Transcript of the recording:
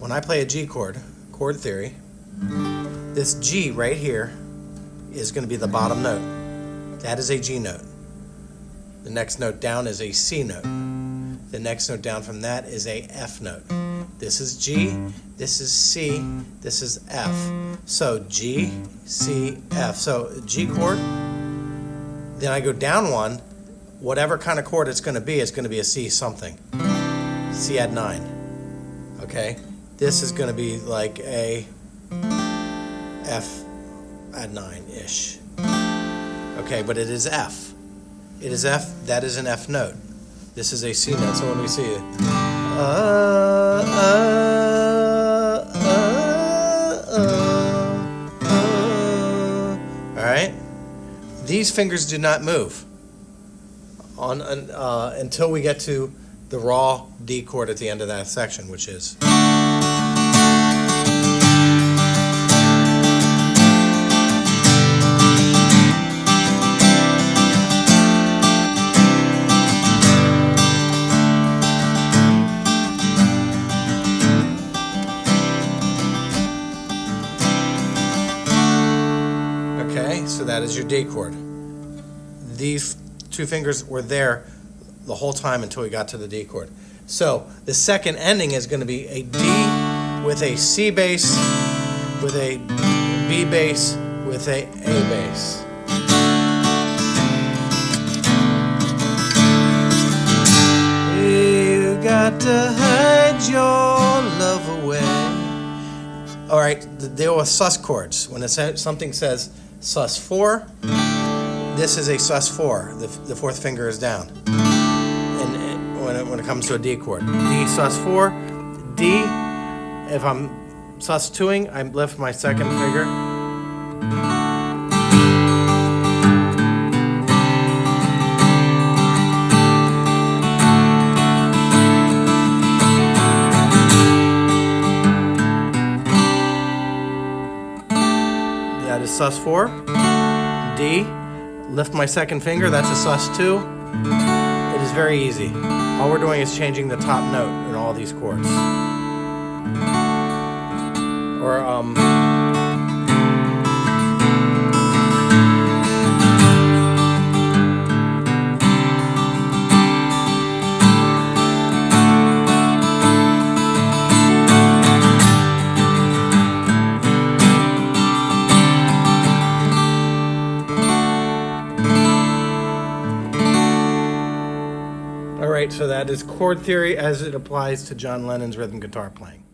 when I play a G chord, chord theory, this G right here is going to be the bottom note. That is a G note. The next note down is a C note. The next note down from that is a F note. This is G, this is C, this is F. So G, C, F. So G chord, then I go down one, whatever kind of chord it's going to be a C something. C add 9. Okay? This is going to be like a F add 9-ish. Okay, but it is F. It is F, that is an F note. This is a C note, so when we see it, all right? These fingers do not move until we get to the raw D chord at the end of that section, which is. Okay, so that is your D chord. These two fingers were there the whole time until we got to the D chord. So the second ending is going to be a D with a C bass, with a B bass, with a bass. You got to hide your love away. All right, there were sus chords. When something says sus4, this is a sus4. The fourth finger is down. And when it comes to a D chord, D sus4, D. If I'm sus2ing, I lift my second finger. That is sus4. D. Lift my second finger. That's a sus2. It is very easy. All we're doing is changing the top note in all these chords. Or all right, so that is chord theory as it applies to John Lennon's rhythm guitar playing.